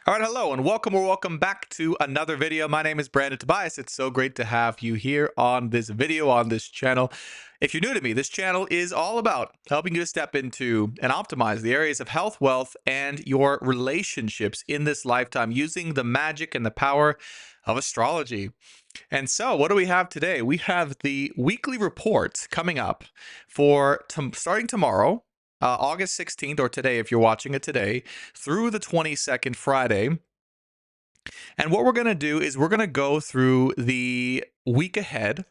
All right, hello and welcome or welcome back to another video. My name is Brandon Tobias. It's so great to have you here on this video, on this channel. If you're new to me, this channel is all about helping you to step into and optimize the areas of health, wealth, and your relationships in this lifetime using the magic and the power of astrology. And so, what do we have today? We have the weekly report coming up for starting tomorrow, August 16th, or today, if you're watching it today, through the 22nd, Friday. And what we're going to do is we're going to go through the week ahead.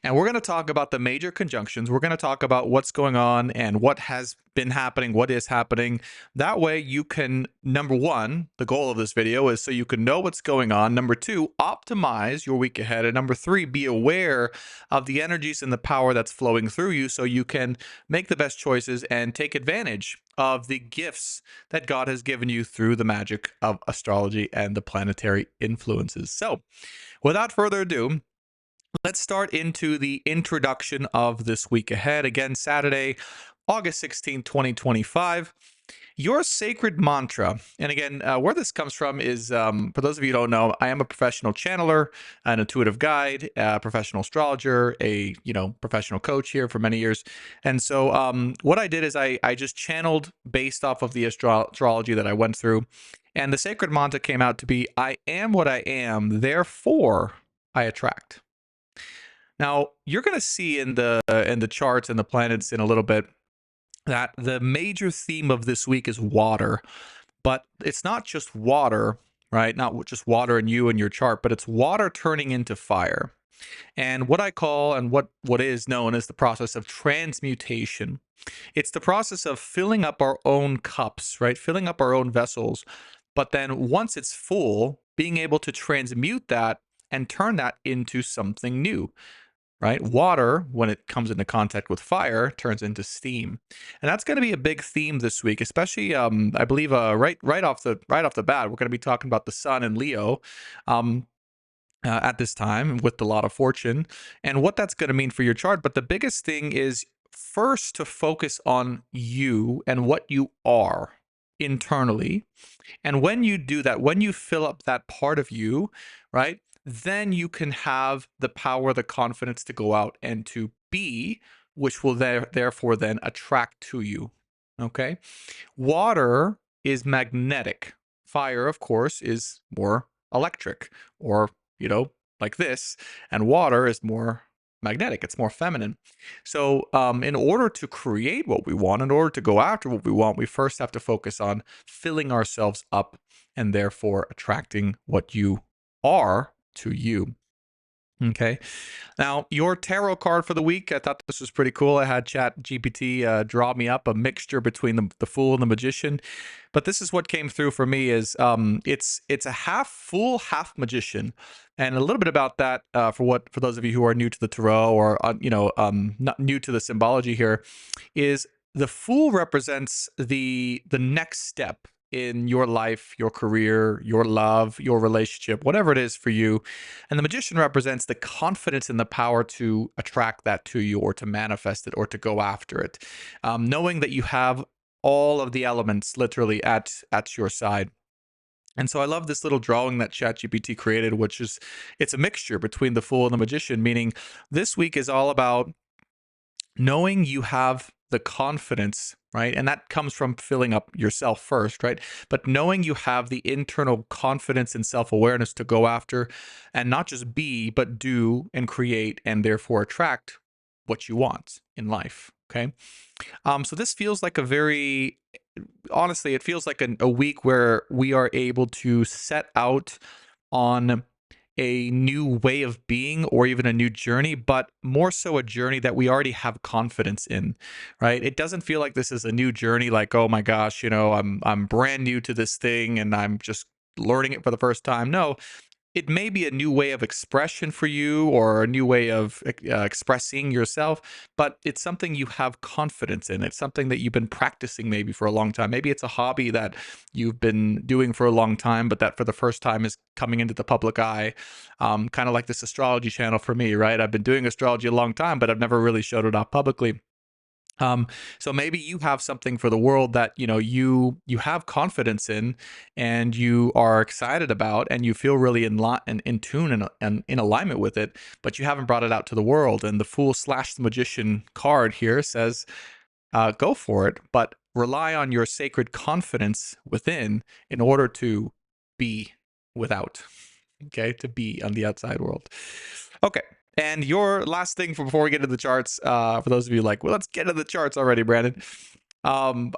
And we're going to talk about the major conjunctions. We're going to talk about what's going on and what has been happening, what is happening. That way you can, number one, the goal of this video is so you can know what's going on. Number two, optimize your week ahead. And number three, be aware of the energies and the power that's flowing through you so you can make the best choices and take advantage of the gifts that God has given you through the magic of astrology and the planetary influences. So without further ado, let's start into the introduction of this week ahead. Again, Saturday, August 16th, 2025. Your sacred mantra. And again, where this comes from is, for those of you who don't know, I am a professional channeler, an intuitive guide, a professional astrologer, a professional coach here for many years. And so what I did is I just channeled based off of the astrology that I went through. And the sacred mantra came out to be, I am what I am, therefore I attract. Now, you're going to see in the charts and the planets in a little bit that the major theme of this week is water. But it's not just water, right? Not just water in you and your chart, but it's water turning into fire. And what I call and what is known as the process of transmutation. It's the process of filling up our own cups, right? Filling up our own vessels. But then once it's full, being able to transmute that and turn that into something new. Right? Water, when it comes into contact with fire, turns into steam, and that's going to be a big theme this week. Especially, I believe, right off the bat, we're going to be talking about the Sun in Leo, at this time with the Lot of Fortune, and what that's going to mean for your chart. But the biggest thing is first to focus on you and what you are internally, and when you do that, when you fill up that part of you, right? Then you can have the power, the confidence to go out and to be, which will therefore then attract to you. Okay. Water is magnetic. Fire, of course, is more electric, or, like this. And water is more magnetic. It's more feminine. So in order to create what we want, in order to go after what we want, we first have to focus on filling ourselves up and therefore attracting what you are to you. Okay. Now, your tarot card for the week, I thought this was pretty cool. I had ChatGPT draw me up a mixture between the Fool and the Magician. But this is what came through for me is it's a half fool, half magician. And a little bit about that for those of you who are new to the tarot or not new to the symbology here, is the Fool represents the next step in your life, your career, your love, your relationship, whatever it is for you. And the Magician represents the confidence and the power to attract that to you, or to manifest it, or to go after it. Knowing that you have all of the elements literally at your side. And so I love this little drawing that ChatGPT created, which is, it's a mixture between the Fool and the Magician, meaning this week is all about knowing you have the confidence, right? And that comes from filling up yourself first, right? But knowing you have the internal confidence and self-awareness to go after and not just be, but do and create and therefore attract what you want in life, okay? So this feels like honestly, it feels like a week where we are able to set out on a new way of being, or even a new journey, but more so a journey that we already have confidence in, right? It doesn't feel like this is a new journey, like, oh my gosh, I'm brand new to this thing and I'm just learning it for the first time. No, it may be a new way of expression for you, or a new way of expressing yourself, but it's something you have confidence in. It's something that you've been practicing maybe for a long time. Maybe it's a hobby that you've been doing for a long time, but that for the first time is coming into the public eye. Kind of like this astrology channel for me, right? I've been doing astrology a long time, but I've never really showed it off publicly. So maybe you have something for the world that you have confidence in, and you are excited about, and you feel really in tune and in alignment with it, but you haven't brought it out to the world. And the Fool slash the Magician card here says, go for it, but rely on your sacred confidence within in order to be without. Okay, to be on the outside world. Okay. And your last thing before we get into the charts, for those of you like, well, let's get into the charts already, Brandon. Um,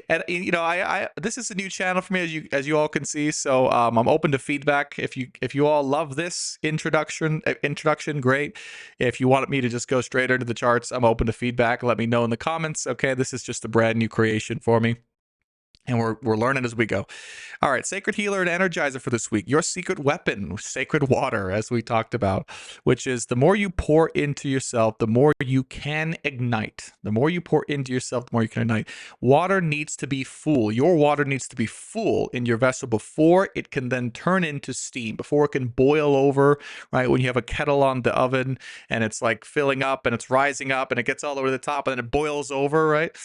and I this is a new channel for me, as you all can see. So I'm open to feedback. If you all love this introduction, great. If you want me to just go straight into the charts, I'm open to feedback. Let me know in the comments. Okay, this is just a brand new creation for me, and we're learning as we go. All right, Sacred Healer and Energizer for this week. Your secret weapon, sacred water, as we talked about, which is the more you pour into yourself, the more you can ignite. The more you pour into yourself, the more you can ignite. Water needs to be full. Your water needs to be full in your vessel before it can then turn into steam, before it can boil over, right? When you have a kettle on the oven and it's like filling up and it's rising up and it gets all the way to the top and then it boils over, right?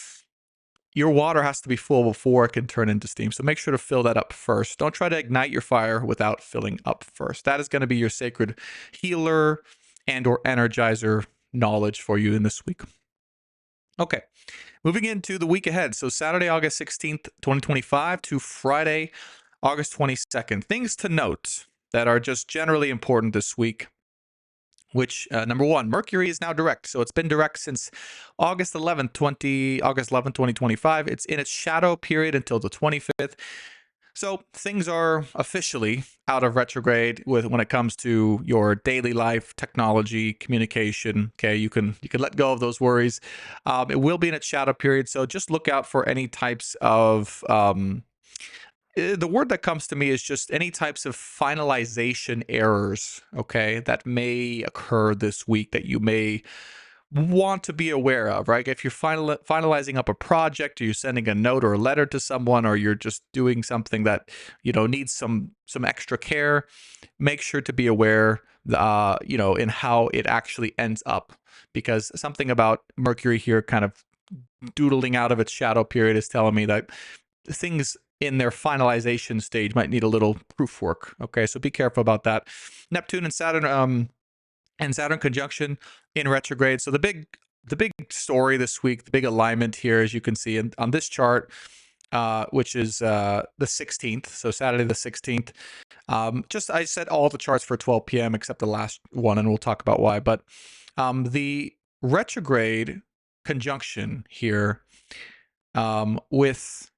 Your water has to be full before it can turn into steam. So make sure to fill that up first. Don't try to ignite your fire without filling up first. That is going to be your sacred healer and or energizer knowledge for you in this week. Okay, moving into the week ahead. So Saturday, August 16th, 2025 to Friday, August 22nd. Things to note that are just generally important this week. Which, number one, Mercury is now direct. So it's been direct since August 11th, 2025. It's in its shadow period until the 25th. So things are officially out of retrograde when it comes to your daily life, technology, communication. Okay, you can let go of those worries. It will be in its shadow period, so just look out for any types of the word that comes to me is just any types of finalization errors, okay, that may occur this week that you may want to be aware of, right? If you're finalizing up a project, or you're sending a note or a letter to someone, or you're just doing something that needs some extra care, make sure to be aware, in how it actually ends up, because something about Mercury here kind of doodling out of its shadow period is telling me that things in their finalization stage might need a little proof work. Okay, so be careful about that. Neptune and Saturn conjunction in retrograde. So the big story this week, the big alignment here, as you can see on this chart, which is the 16th, so Saturday the 16th. I set all the charts for 12 p.m. except the last one, and we'll talk about why. But the retrograde conjunction here with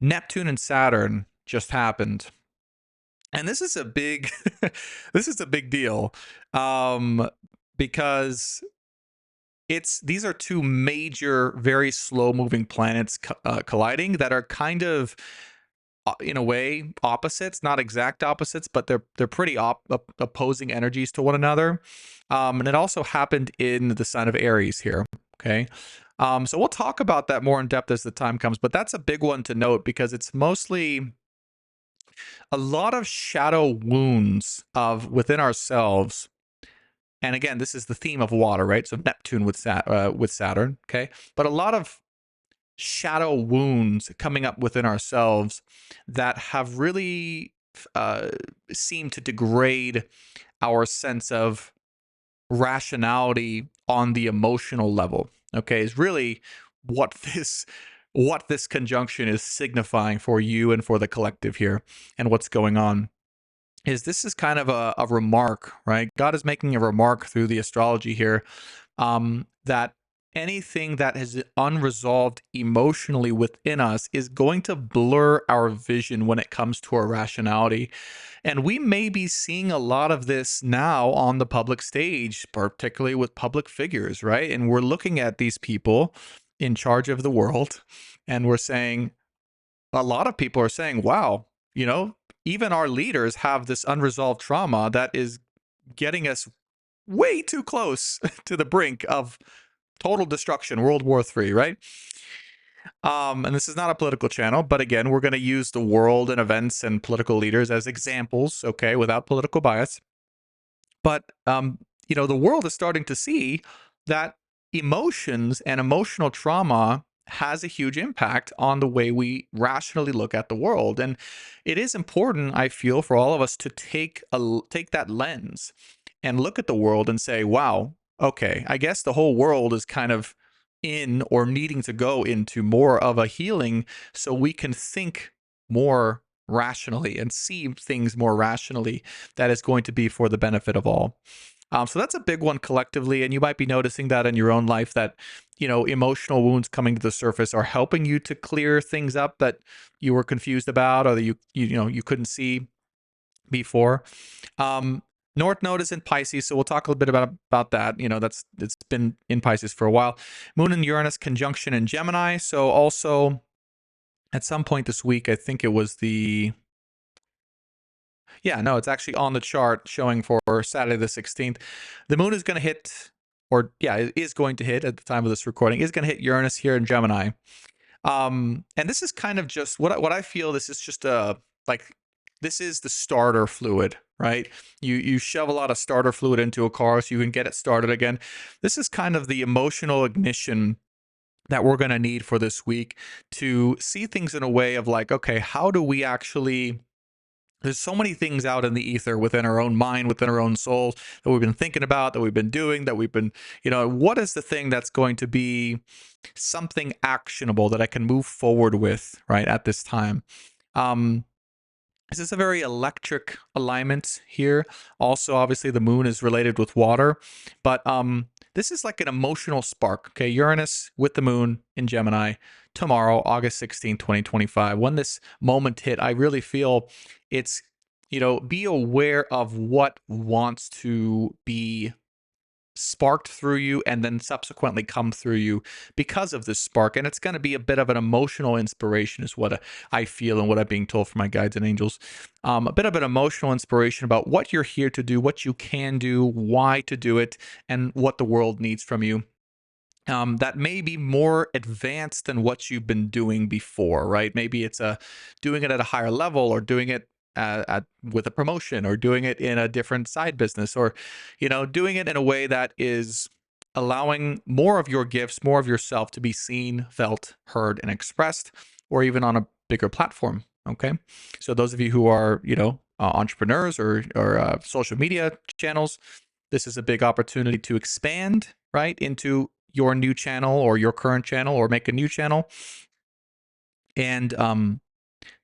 Neptune and Saturn just happened. And this is a big deal, because these are two major, very slow-moving planets colliding that are kind of, in a way, opposites. Not exact opposites, but they're pretty opposing energies to one another. And it also happened in the sign of Aries here. Okay. So we'll talk about that more in depth as the time comes, but that's a big one to note because it's mostly a lot of shadow wounds within ourselves. And again, this is the theme of water, right? So Neptune with Saturn, okay? But a lot of shadow wounds coming up within ourselves that have really seemed to degrade our sense of rationality on the emotional level. Okay, is really what this conjunction is signifying for you and for the collective here, and what's going on. This is kind of a remark, right? God is making a remark through the astrology here, that anything that is unresolved emotionally within us is going to blur our vision when it comes to our rationality. And we may be seeing a lot of this now on the public stage, particularly with public figures, right? And we're looking at these people in charge of the world, and we're saying, a lot of people are saying, wow, even our leaders have this unresolved trauma that is getting us way too close to the brink of total destruction, World War III, right? And this is not a political channel, but again, we're going to use the world and events and political leaders as examples, okay, without political bias. But, the world is starting to see that emotions and emotional trauma has a huge impact on the way we rationally look at the world. And it is important, I feel, for all of us to take that lens and look at the world and say, wow, okay, I guess the whole world is kind of in or needing to go into more of a healing so we can think more rationally and see things more rationally that is going to be for the benefit of all. So that's a big one collectively, and you might be noticing that in your own life that, emotional wounds coming to the surface are helping you to clear things up that you were confused about or that you couldn't see before. Um, North Node is in Pisces, so we'll talk a little bit about that. It's been in Pisces for a while. Moon and Uranus conjunction in Gemini, so also at some point this week, I think it was it's actually on the chart showing for Saturday the 16th. The moon is going to hit, it is going to hit at the time of this recording, is going to hit Uranus here in Gemini. And this is kind of just what I feel. This is just this is the starter fluid, right? You shove a lot of starter fluid into a car so you can get it started again. This is kind of the emotional ignition that we're going to need for this week to see things in a way of like, okay, how do we actually, there's so many things out in the ether within our own mind, within our own souls that we've been thinking about, that we've been doing, that we've been, what is the thing that's going to be something actionable that I can move forward with, right, at this time? This is a very electric alignment here. Also, obviously, the moon is related with water, but this is like an emotional spark. Okay, Uranus with the moon in Gemini tomorrow, August 16, 2025. When this moment hit, I really feel it's, be aware of what wants to be sparked through you and then subsequently come through you because of this spark. And it's going to be a bit of an emotional inspiration is what I feel and what I'm being told from my guides and angels. A bit of an emotional inspiration about what you're here to do, what you can do, why to do it, and what the world needs from you. That may be more advanced than what you've been doing before, right? Maybe it's doing it at a higher level, or doing it with a promotion, or doing it in a different side business, or doing it in a way that is allowing more of your gifts, more of yourself to be seen, felt, heard, and expressed, or even on a bigger platform. Okay, so those of you who are entrepreneurs or social media channels, this is a big opportunity to expand right into your new channel or your current channel, or make a new channel, and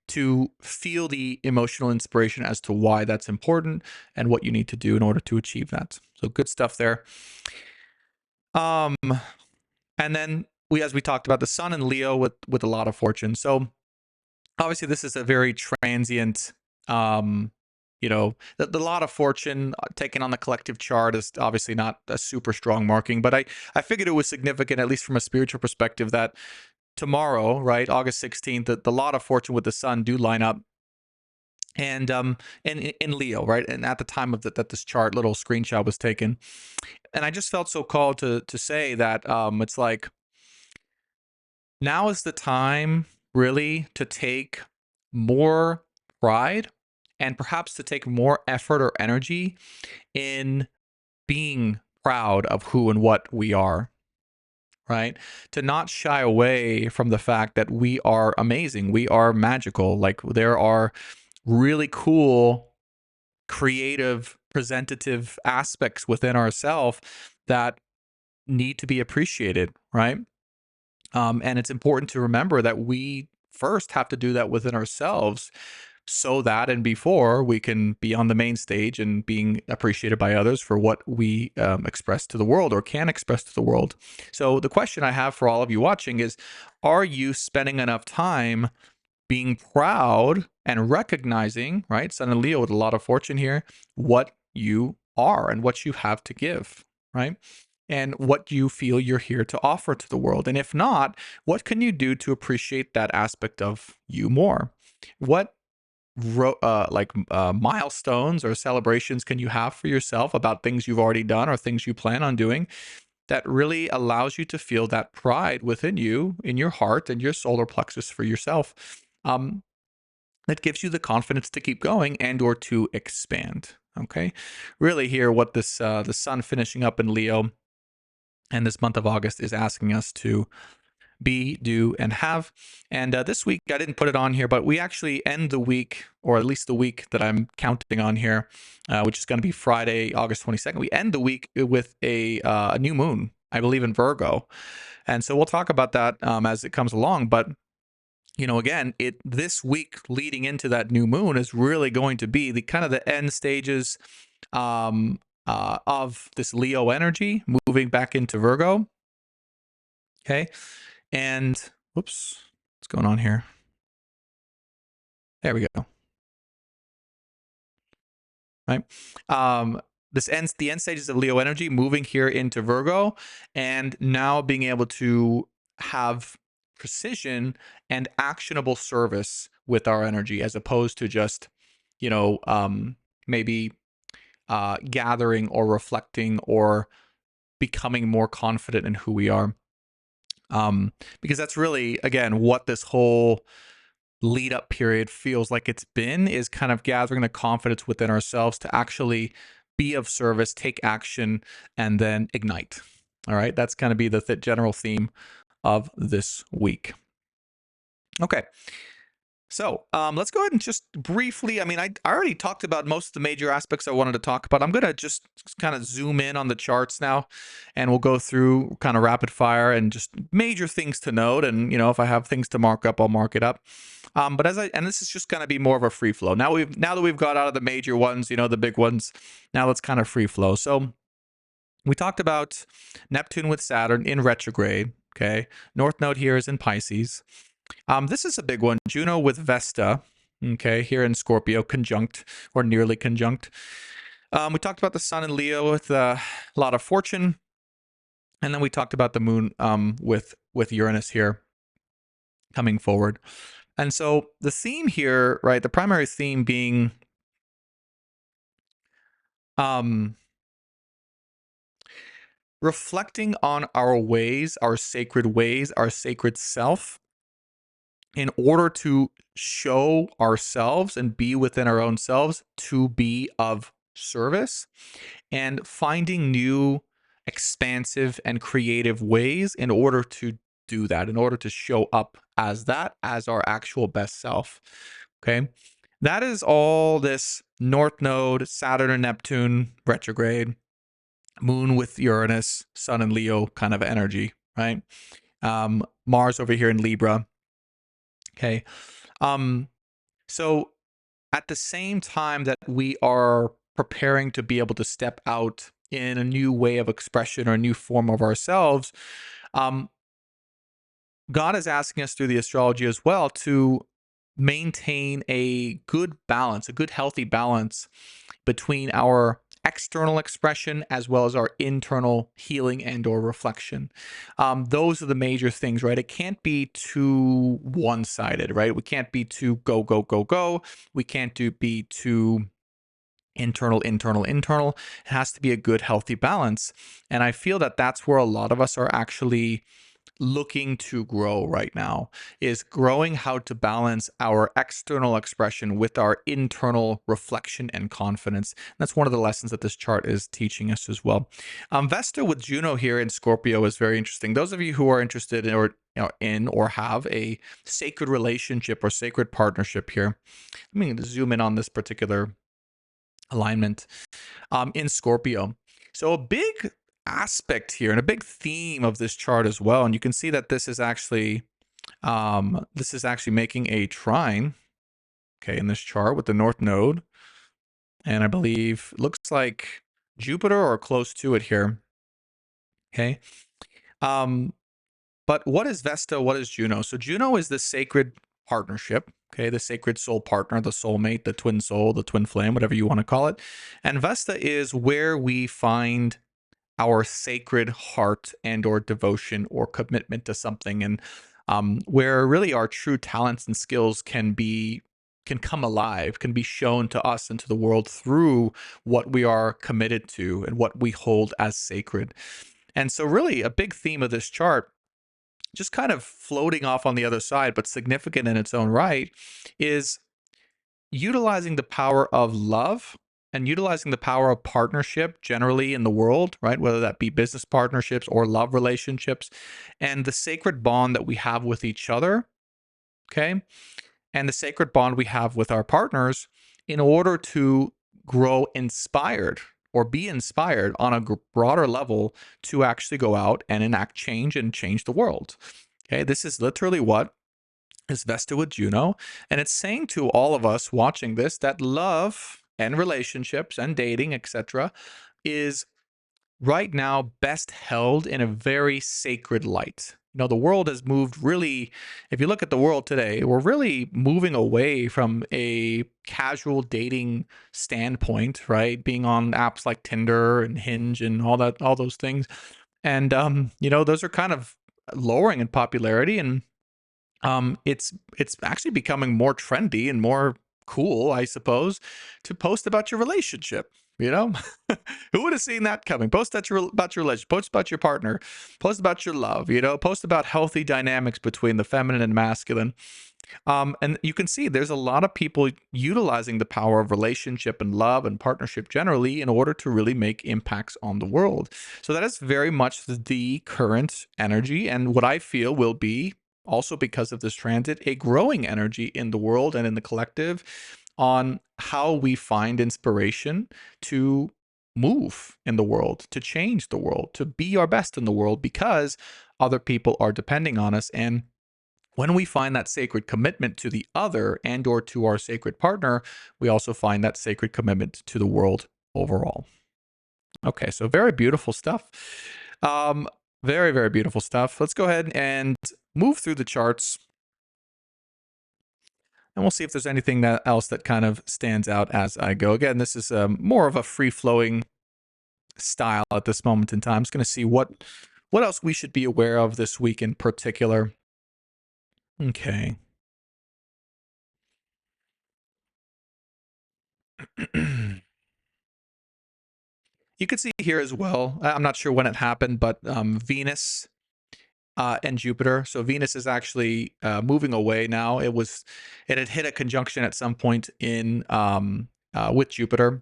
to feel the emotional inspiration as to why that's important and what you need to do in order to achieve that. So good stuff there. And then as we talked about, the sun in Leo with a lot of fortune. So obviously this is a very transient, the lot of fortune taken on the collective chart is obviously not a super strong marking, but I figured it was significant, at least from a spiritual perspective, that tomorrow, right, August 16th, the lot of fortune with the sun do line up. And in Leo, right? And at the time of that this chart, little screenshot was taken. And I just felt so called to say that it's like, now is the time really to take more pride and perhaps to take more effort or energy in being proud of who and what we are, right? To not shy away from the fact that we are amazing, we are magical. Like, there are really cool, creative, presentative aspects within ourselves that need to be appreciated, right? And it's important to remember that we first have to do that within ourselves, so that and before we can be on the main stage and being appreciated by others for what we express to the world, or can express to the world. So the question I have for all of you watching is, are you spending enough time being proud and recognizing, right, Sun and Leo with a lot of fortune here, what you are and what you have to give, right? And what you feel you're here to offer to the world. And if not, what can you do to appreciate that aspect of you more? What milestones or celebrations can you have for yourself about things you've already done or things you plan on doing that really allows you to feel that pride within you, in your heart and your solar plexus for yourself? That gives you the confidence to keep going and or to expand. Okay, really here what this the sun finishing up in Leo And this month of August is asking us to be, do, and have. And this week, I didn't put it on here, but we actually end the week, or at least the week that I'm counting on here, which is going to be Friday, August 22nd. We end the week with a new moon, I believe, in Virgo. And so we'll talk about that as it comes along. But again, this week leading into that new moon is really going to be the kind of the end stages of this Leo energy moving back into Virgo. Okay. And whoops, what's going on here? There we go. Right. The end stages of Leo energy moving here into Virgo, and now being able to have precision and actionable service with our energy, as opposed to just, maybe gathering or reflecting or becoming more confident in who we are. Because that's really, again, what this whole lead up period feels like it's been, is kind of gathering the confidence within ourselves to actually be of service, take action, and then ignite. All right. That's going to be the general theme of this week. Okay. So let's go ahead and just briefly, I already talked about most of the major aspects I wanted to talk about. I'm going to just kind of zoom in on the charts now, and we'll go through kind of rapid fire and just major things to note. And, if I have things to mark up, I'll mark it up. But this is just going to be more of a free flow. Now that we've got out of the major ones, the big ones, now let's kind of free flow. So we talked about Neptune with Saturn in retrograde. Okay. North Node here is in Pisces. This is a big one. Juno with Vesta, okay, here in Scorpio, conjunct or nearly conjunct. We talked about the Sun in Leo with a lot of fortune. And then we talked about the Moon with Uranus here coming forward. And so the theme here, right, the primary theme being reflecting on our ways, our sacred self, in order to show ourselves and be within our own selves to be of service, and finding new, expansive, and creative ways in order to do that, in order to show up as our actual best self. Okay. That is all this North Node, Saturn and Neptune retrograde, Moon with Uranus, Sun and Leo kind of energy, right? Mars over here in Libra. Okay. So at the same time that we are preparing to be able to step out in a new way of expression or a new form of ourselves, God is asking us through the astrology as well to maintain a good balance, a good healthy balance between our external expression as well as our internal healing and or reflection. Those are the major things, right? It can't be too one-sided, right? We can't be too go, go, go, go. We can't be too internal. It has to be a good, healthy balance. And I feel that that's where a lot of us are actually looking to grow right now, is growing how to balance our external expression with our internal reflection and confidence. That's one of the lessons that this chart is teaching us as well. Vesta with Juno here in Scorpio is very interesting. Those of you who are interested in or have a sacred relationship or sacred partnership here, let me zoom in on this particular alignment in Scorpio. So a big aspect here and a big theme of this chart as well, and you can see that this is actually making a trine, okay, in this chart with the North Node, and I believe it looks like Jupiter or close to it here. Okay. But what is Vesta? What is Juno? So Juno is the sacred partnership, okay, the sacred soul partner, the soulmate, the twin soul, the twin flame, whatever you want to call it. And Vesta is where we find our sacred heart and or devotion or commitment to something, and where really our true talents and skills can come alive, can be shown to us and to the world through what we are committed to and what we hold as sacred. And so really a big theme of this chart, just kind of floating off on the other side, but significant in its own right, is utilizing the power of love and utilizing the power of partnership generally in the world, right? Whether that be business partnerships or love relationships, and the sacred bond that we have with each other, okay? And the sacred bond we have with our partners in order to grow inspired or be inspired on a broader level to actually go out and enact change and change the world. Okay, this is literally what is vested with Juno. And it's saying to all of us watching this that love and relationships and dating, etc., is right now best held in a very sacred light. You know, the world has moved really, if you look at the world today, we're really moving away from a casual dating standpoint, right? Being on apps like Tinder and Hinge and all that, all those things. And you know, those are kind of lowering in popularity, and it's actually becoming more trendy and more cool, I suppose, to post about your relationship. You know, who would have seen that coming? Post about your relationship, post about your partner, post about your love. You know, post about healthy dynamics between the feminine and masculine. And you can see there's a lot of people utilizing the power of relationship and love and partnership generally in order to really make impacts on the world. So that is very much the current energy, and what I feel will be also because of this transit, a growing energy in the world and in the collective on how we find inspiration to move in the world, to change the world, to be our best in the world because other people are depending on us. And when we find that sacred commitment to the other and or to our sacred partner, we also find that sacred commitment to the world overall. Okay, so very beautiful stuff. Very, very beautiful stuff. Let's go ahead and move through the charts, and we'll see if there's anything else that kind of stands out as I go. Again, this is more of a free-flowing style at this moment in time. I'm just going to see what else we should be aware of this week in particular. Okay. You can see here as well, I'm not sure when it happened, but Venus and Jupiter. So Venus is actually moving away now. It had hit a conjunction at some point in with Jupiter,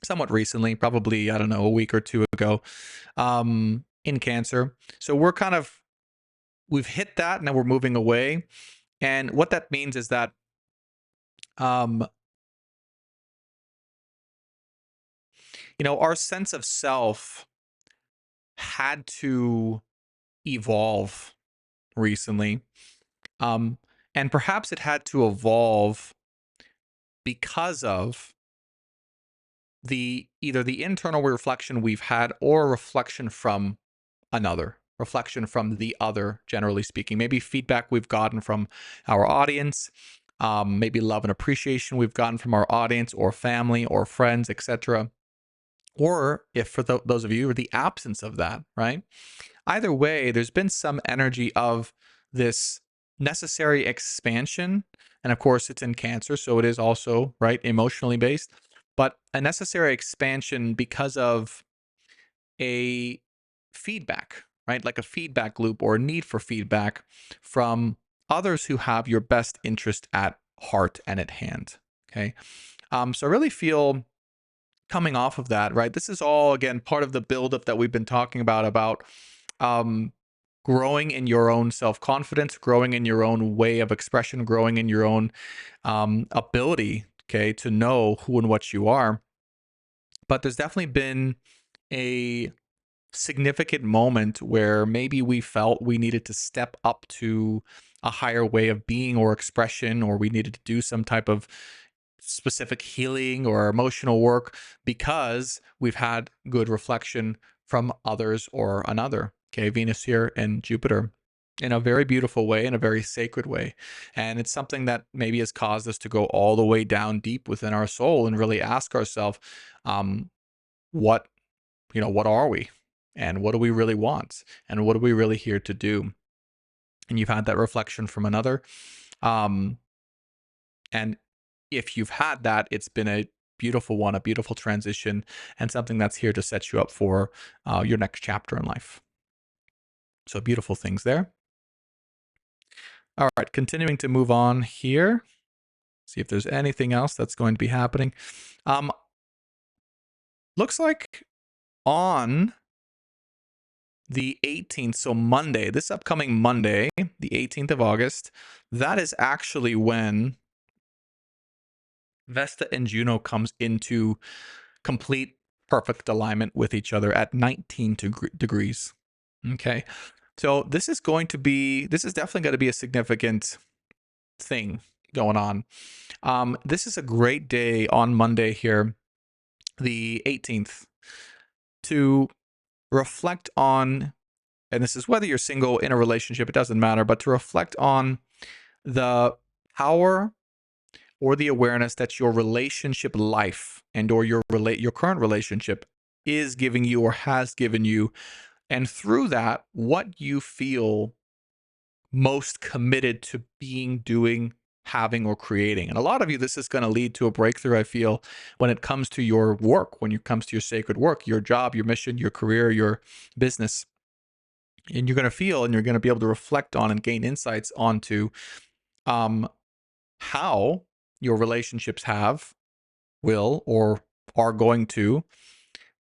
somewhat recently, probably, I don't know, a week or two ago, in Cancer. So we've hit that, now we're moving away. And what that means is that you know, our sense of self had to evolve recently. And perhaps it had to evolve because of either the internal reflection we've had or reflection from another, reflection from the other, generally speaking. Maybe feedback we've gotten from our audience, maybe love and appreciation we've gotten from our audience or family or friends, etc. Or if for those of you, the absence of that, right? Either way, there's been some energy of this necessary expansion. And of course, it's in Cancer, so it is also, right, emotionally based, but a necessary expansion because of a feedback, right? Like a feedback loop or a need for feedback from others who have your best interest at heart and at hand. Okay. So I really feel coming off of that, right? This is all, again, part of the buildup that we've been talking about growing in your own self-confidence, growing in your own way of expression, growing in your own ability, okay, to know who and what you are. But there's definitely been a significant moment where maybe we felt we needed to step up to a higher way of being or expression, or we needed to do some type of specific healing or emotional work because we've had good reflection from others or another. Okay, Venus here and Jupiter in a very beautiful way, in a very sacred way. And it's something that maybe has caused us to go all the way down deep within our soul and really ask ourselves, what, you know, what are we? And what do we really want? And what are we really here to do? And you've had that reflection from another. And if you've had that, it's been a beautiful one, a beautiful transition, and something that's here to set you up for your next chapter in life. So beautiful things there. All right, continuing to move on here. See if there's anything else that's going to be happening. looks like on the 18th, so Monday, this upcoming Monday, the 18th of August, that is actually when Vesta and Juno comes into complete perfect alignment with each other at 19 degrees. Okay. So this is definitely going to be a significant thing going on. This is a great day on Monday here, the 18th, to reflect on, and this is whether you're single, in a relationship, it doesn't matter, but to reflect on the power or the awareness that your relationship life and or your current relationship is giving you or has given you, and through that, what you feel most committed to being, doing, having, or creating. And a lot of you, this is going to lead to a breakthrough, I feel, when it comes to your work, when it comes to your sacred work, your job, your mission, your career, your business. And you're going to feel, and you're going to be able to reflect on and gain insights onto how your relationships will, or are going to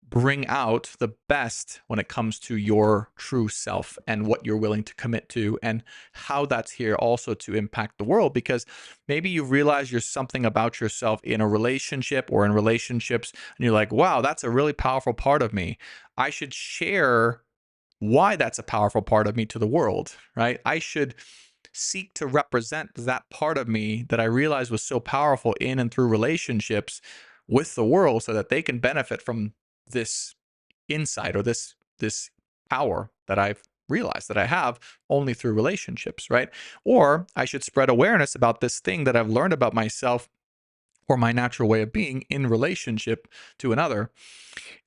bring out the best when it comes to your true self and what you're willing to commit to, and how that's here also to impact the world. Because maybe you realize you're something about yourself in a relationship or in relationships, and you're like, wow, that's a really powerful part of me. I should share why that's a powerful part of me to the world, right? I should seek to represent that part of me that I realized was so powerful in and through relationships with the world, so that they can benefit from this insight or this power that I've realized that I have only through relationships, right? Or I should spread awareness about this thing that I've learned about myself or my natural way of being in relationship to another.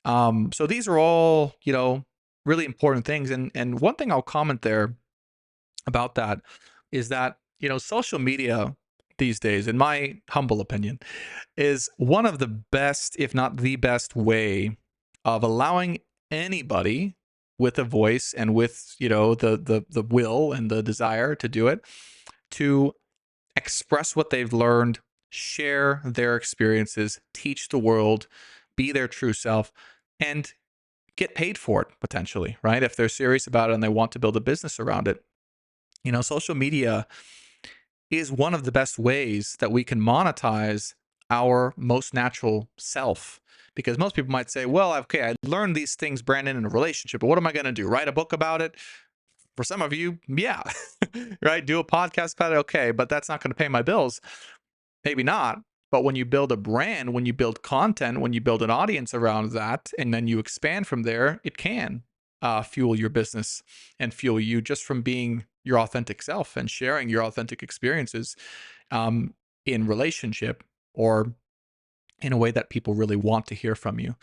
So these are all, really important things. And one thing I'll comment there about that is that, social media these days, in my humble opinion, is one of the best, if not the best way of allowing anybody with a voice and with, the will and the desire to do it, to express what they've learned, share their experiences, teach the world, be their true self, and get paid for it potentially, right? If they're serious about it and they want to build a business around it. Social media is one of the best ways that we can monetize our most natural self. Because most people might say, well, okay, I learned these things, Brandon, in a relationship, but what am I going to do? Write a book about it? For some of you, yeah, right? Do a podcast about it, okay, but that's not going to pay my bills. Maybe not. But when you build a brand, when you build content, when you build an audience around that, and then you expand from there, it can fuel your business and fuel you just from being your authentic self and sharing your authentic experiences in relationship, or in a way that people really want to hear from you.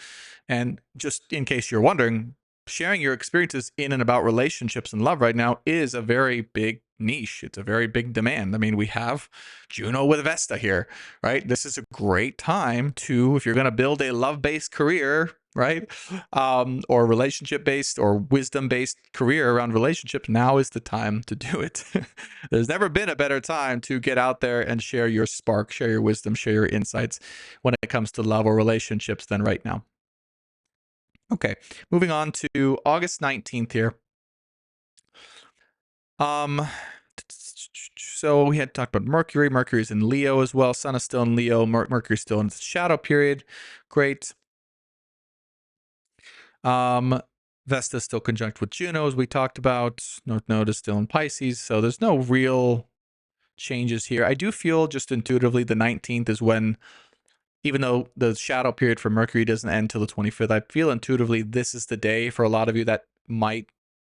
And just in case you're wondering, sharing your experiences in and about relationships and love right now is a very big niche. It's a very big demand. I mean, we have Juno with Vesta here, right? This is a great time to, if you're going to build a love-based career, right? Or relationship-based or wisdom-based career around relationships, now is the time to do it. There's never been a better time to get out there and share your spark, share your wisdom, share your insights when it comes to love or relationships than right now. Okay, moving on to August 19th here. So we had talked about Mercury. Mercury's in Leo as well. Sun is still in Leo. Mercury's still in its shadow period. Great. Vesta's still conjunct with Juno, as we talked about. North Node is still in Pisces, so there's no real changes here. I do feel just intuitively the 19th is when, even though the shadow period for Mercury doesn't end till the 25th, I feel intuitively this is the day for a lot of you that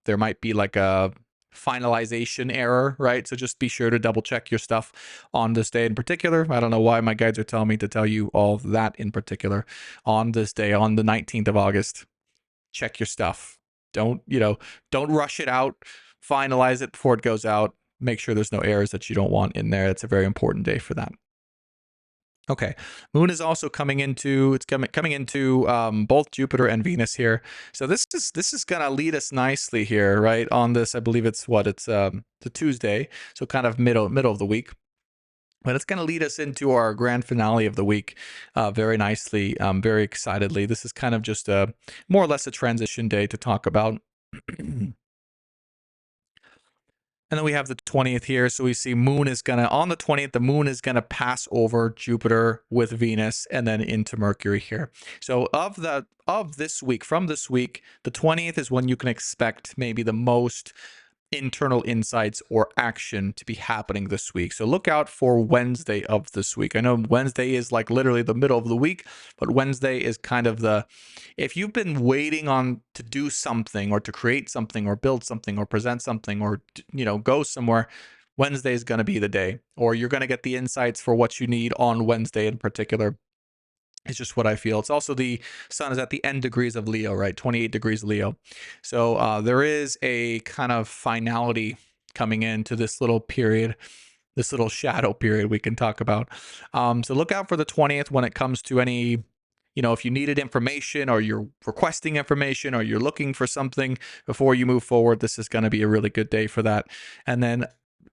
there might be like a finalization error, right? So just be sure to double check your stuff on this day in particular. I don't know why my guides are telling me to tell you all of that in particular on this day, on the 19th of August. Check your stuff. Don't rush it out. Finalize it before it goes out. Make sure there's no errors that you don't want in there. It's a very important day for that. Okay, Moon is also coming into both Jupiter and Venus here. So this is gonna lead us nicely here, right? On this, I believe it's the Tuesday, so kind of middle of the week. But it's going to lead us into our grand finale of the week very nicely, very excitedly. This is kind of just a more or less a transition day to talk about. And then we have the 20th here. So we see moon is going to, on the 20th, the moon is going to pass over Jupiter with Venus and then into Mercury here. So of this week, from this week, the 20th is when you can expect maybe the most internal insights or action to be happening this week. So look out for Wednesday of this week. I know Wednesday is like literally the middle of the week, but Wednesday is kind of the, if you've been waiting on to do something or to create something or build something or present something or, go somewhere, Wednesday is going to be the day, or you're going to get the insights for what you need on Wednesday in particular. It's just what I feel. It's also the sun is at the end degrees of Leo, right? 28 degrees Leo. So there is a kind of finality coming into this little period, this little shadow period we can talk about. So look out for the 20th when it comes to any, if you needed information or you're requesting information or you're looking for something before you move forward, this is going to be a really good day for that. And then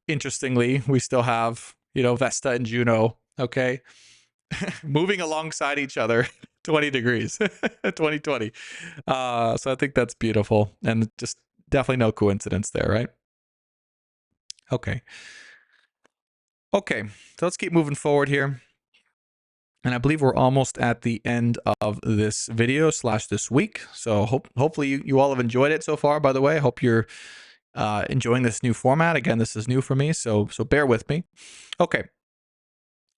interestingly, we still have, Vesta and Juno, okay? Moving alongside each other 20 degrees 2020 so I think that's beautiful and just definitely no coincidence there, right? Okay, so let's keep moving forward here, and I believe we're almost at the end of this video / this week. So hopefully you all have enjoyed it so far. By the way, I hope you're enjoying this new format. Again, this is new for me, so bear with me. Okay,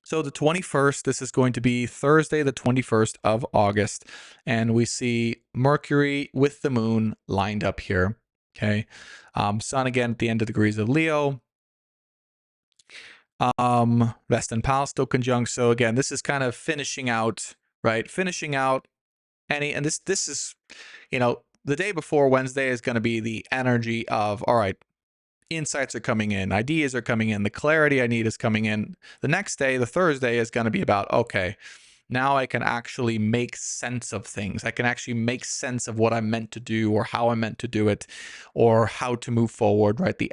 so the 21st, this is going to be Thursday, the 21st of August, and we see Mercury with the moon lined up here, okay? Sun again at the end of degrees of Leo. Vesta and Pal still conjunct. So again, this is kind of finishing out, right? Finishing out and this is, the day before Wednesday is going to be the energy of, all right, insights are coming in, ideas are coming in, the clarity I need is coming in. The next day, the Thursday, is going to be about, okay, now I can actually make sense of things. I can actually make sense of what I'm meant to do or how I'm meant to do it or how to move forward, right? The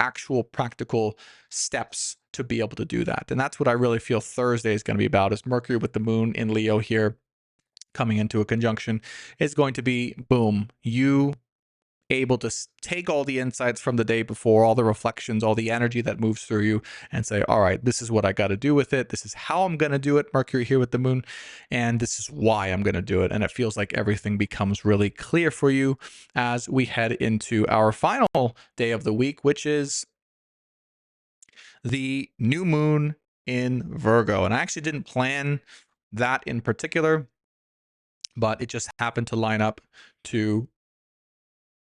actual practical steps to be able to do that. And that's what I really feel Thursday is going to be about, is Mercury with the moon in Leo here coming into a conjunction is going to be, boom, you able to take all the insights from the day before, all the reflections, all the energy that moves through you, and say, all right, this is what I got to do with it. This is how I'm going to do it, Mercury here with the moon, and this is why I'm going to do it. And it feels like everything becomes really clear for you as we head into our final day of the week, which is the new moon in Virgo. And I actually didn't plan that in particular, but it just happened to line up to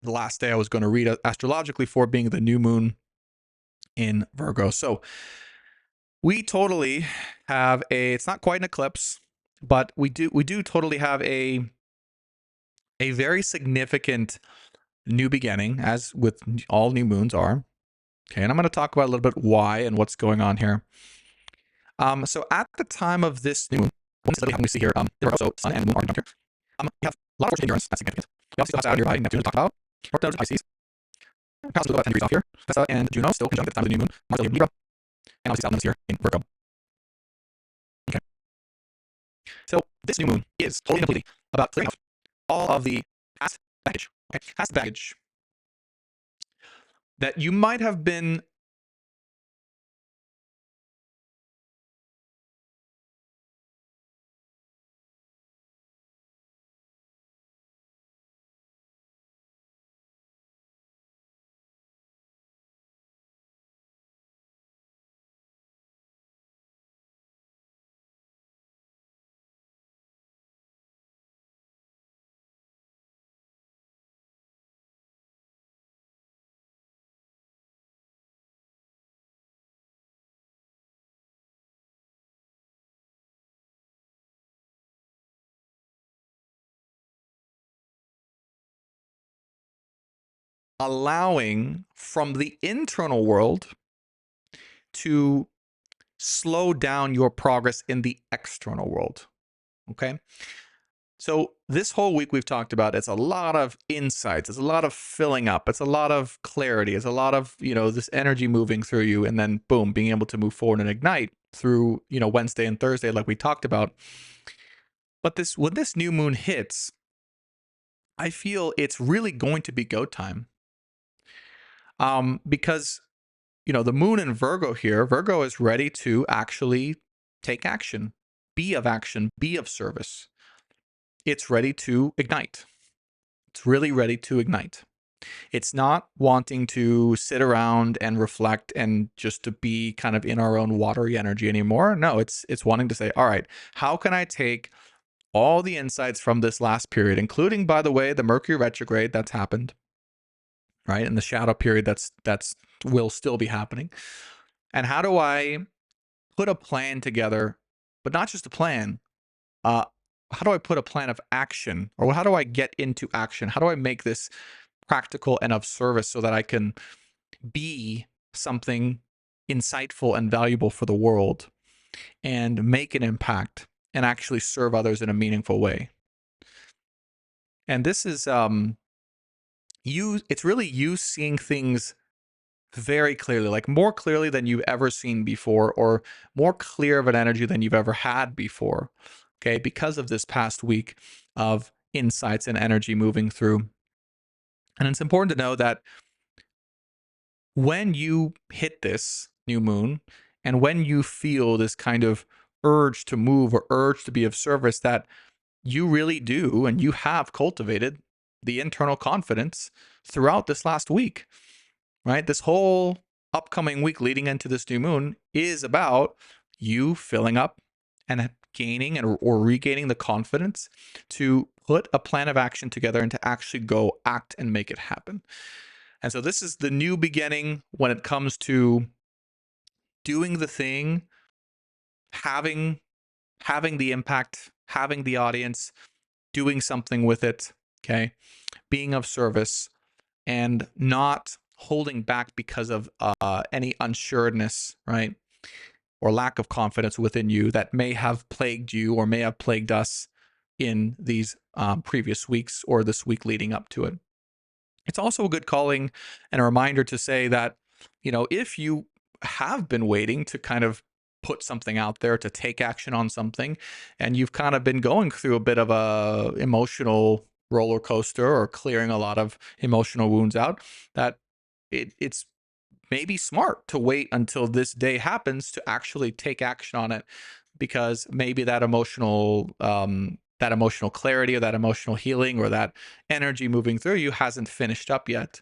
the last day I was going to read astrologically for being the new moon in Virgo. So we totally have it's not quite an eclipse, but we do totally have a very significant new beginning, as with all new moons are. Okay, and I'm going to talk about a little bit why and what's going on here. So at the time of this new moon, we see here, so Sun and Moon are here. We have a lot of Endurance, that's significant. We also still have Saturn nearby, Neptune to talk about. North Node is Pisces. Past about 10 degrees off here. Vesta and Juno still conjunct at the time of the new moon. Mars in Libra. And obviously Saturn is here in Virgo. Okay. So this new moon is totally and completely about clearing up all of the past baggage. Okay? Past baggage that you might have been allowing from the internal world to slow down your progress in the external world. Okay. So this whole week we've talked about, it's a lot of insights, it's a lot of filling up, it's a lot of clarity, it's a lot of, this energy moving through you, and then boom, being able to move forward and ignite. through, Wednesday and Thursday, like we talked about. But when this new moon hits, I feel it's really going to be go time. Because, the moon in Virgo here, Virgo is ready to actually take action, be of service. It's ready to ignite. It's really ready to ignite. It's not wanting to sit around and reflect and just to be kind of in our own watery energy anymore. No, it's wanting to say, all right, how can I take all the insights from this last period, including, by the way, the Mercury retrograde that's happened, right? And the shadow period that's will still be happening. And how do I put a plan together, but not just a plan? How do I put a plan of action, or how do I get into action? How do I make this practical and of service so that I can be something insightful and valuable for the world and make an impact and actually serve others in a meaningful way? And this is it's really you seeing things very clearly, like more clearly than you've ever seen before, or more clear of an energy than you've ever had before. Okay, because of this past week of insights and energy moving through. And it's important to know that when you hit this new moon and when you feel this kind of urge to move or urge to be of service, that you really do and you have cultivated the internal confidence throughout this last week, right? This whole upcoming week leading into this new moon is about you filling up and gaining or regaining the confidence to put a plan of action together and to actually go act and make it happen. And so this is the new beginning when it comes to doing the thing, having the impact, having the audience, doing something with it, okay? Being of service and not holding back because of any unsureness, right? Or lack of confidence within you that may have plagued you or may have plagued us in these previous weeks or this week leading up to it. It's also a good calling and a reminder to say that, if you have been waiting to kind of put something out there, to take action on something, and you've kind of been going through a bit of a emotional roller coaster or clearing a lot of emotional wounds out, that it's maybe smart to wait until this day happens to actually take action on it, because maybe that emotional clarity or that emotional healing or that energy moving through you hasn't finished up yet,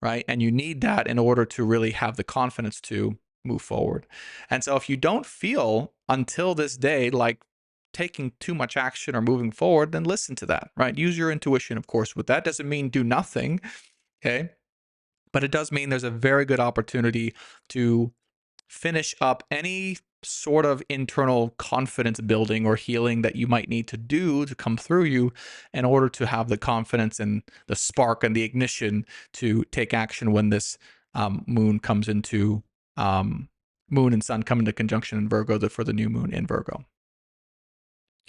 right? And you need that in order to really have the confidence to move forward. And so if you don't feel until this day like taking too much action or moving forward, then listen to that, right? Use your intuition, of course, with that. Doesn't mean do nothing, okay? But it does mean there's a very good opportunity to finish up any sort of internal confidence building or healing that you might need to do to come through you in order to have the confidence and the spark and the ignition to take action when this moon comes into moon and sun come into conjunction in Virgo for the new moon in Virgo.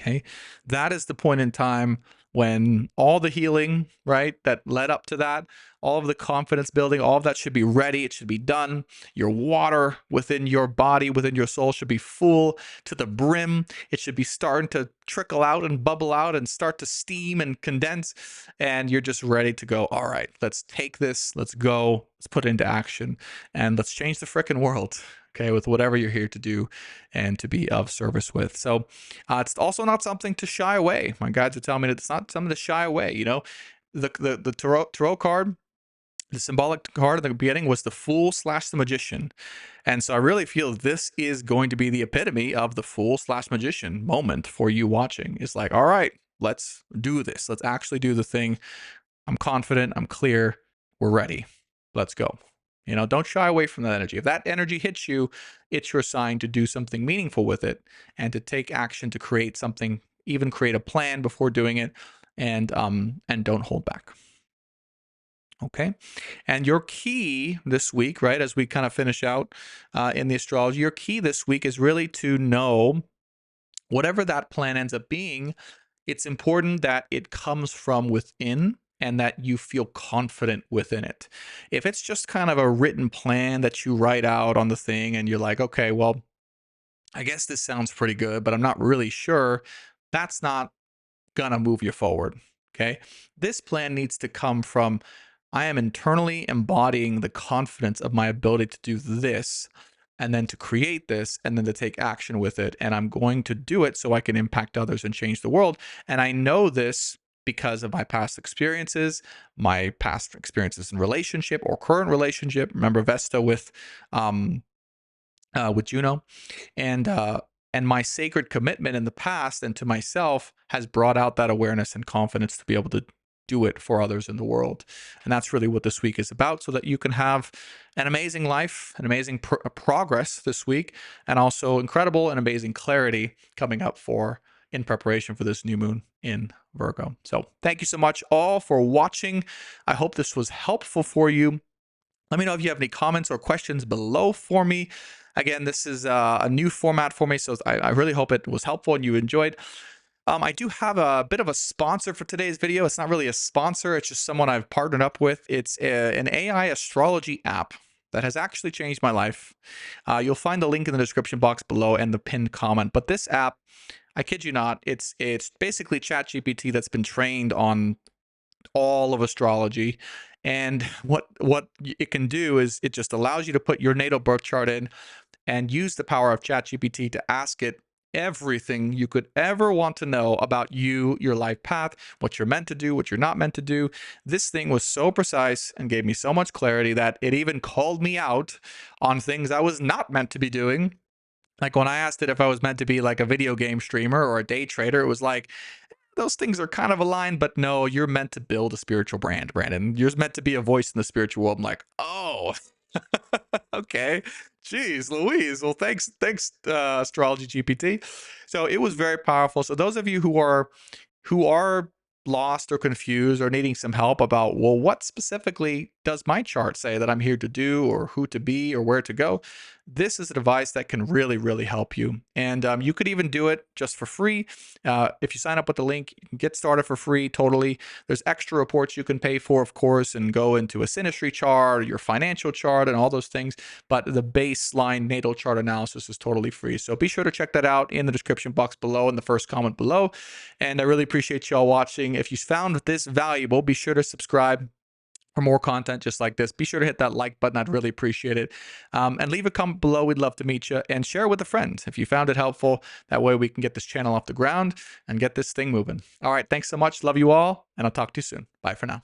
Okay, that is the point in time when all the healing, right, that led up to that, all of the confidence building, all of that should be ready. It should be done. Your water within your body, within your soul should be full to the brim. It should be starting to trickle out and bubble out and start to steam and condense. And you're just ready to go, all right, let's take this, let's go, let's put it into action, and let's change the frickin' world. Okay, with whatever you're here to do and to be of service with. So it's also not something to shy away. My guides are telling me that it's not something to shy away. The tarot card, the symbolic card at the beginning was the Fool / the Magician. And so I really feel this is going to be the epitome of the Fool / Magician moment for you watching. It's like, all right, let's do this. Let's actually do the thing. I'm confident. I'm clear. We're ready. Let's go. Don't shy away from that energy. If that energy hits you, it's your sign to do something meaningful with it and to take action to create something, even create a plan before doing it, and don't hold back. Okay. And your key this week, right, as we kind of finish out in the astrology, your key this week is really to know whatever that plan ends up being, it's important that it comes from within and that you feel confident within it. If it's just kind of a written plan that you write out on the thing and you're like, okay, well, I guess this sounds pretty good, but I'm not really sure. That's not gonna move you forward. Okay. This plan needs to come from I am internally embodying the confidence of my ability to do this and then to create this and then to take action with it. And I'm going to do it so I can impact others and change the world. And I know this because of my past experiences in relationship or current relationship. Remember Vesta with Juno, and and my sacred commitment in the past and to myself has brought out that awareness and confidence to be able to do it for others in the world. And that's really what this week is about, so that you can have an amazing life, an amazing progress this week, and also incredible and amazing clarity coming up for in preparation for this new moon in Virgo. So thank you so much all for watching. I hope this was helpful for you. Let me know if you have any comments or questions below for me. Again, this is a new format for me, so I really hope it was helpful and you enjoyed. I do have a bit of a sponsor for today's video. It's not really a sponsor. It's just someone I've partnered up with. It's an AI astrology app that has actually changed my life. You'll find the link in the description box below and the pinned comment. But this app, I kid you not, it's basically ChatGPT that's been trained on all of astrology. And what it can do is it just allows you to put your natal birth chart in and use the power of ChatGPT to ask it everything you could ever want to know about you, your life path, what you're meant to do, what you're not meant to do. This thing was so precise and gave me so much clarity that it even called me out on things I was not meant to be doing. Like when I asked it if I was meant to be like a video game streamer or a day trader, it was like, those things are kind of aligned, but no, you're meant to build a spiritual brand, Brandon. You're meant to be a voice in the spiritual world. I'm like, oh, okay. Jeez, Louise. Well, thanks, Astrology GPT. So it was very powerful. So those of you who are lost or confused or needing some help about, well, what specifically does my chart say that I'm here to do, or who to be, or where to go, this is a device that can really, really help you. And you could even do it just for free. If you sign up with the link, you can get started for free totally. There's extra reports you can pay for, of course, and go into a synastry chart, your financial chart, and all those things. But the baseline natal chart analysis is totally free. So be sure to check that out in the description box below, in the first comment below. And I really appreciate y'all watching. If you found this valuable, be sure to subscribe for more content just like this. Be sure to hit that like button. I'd really appreciate it. And leave a comment below. We'd love to meet you. And share with a friend if you found it helpful. That way we can get this channel off the ground and get this thing moving. All right. Thanks so much. Love you all. And I'll talk to you soon. Bye for now.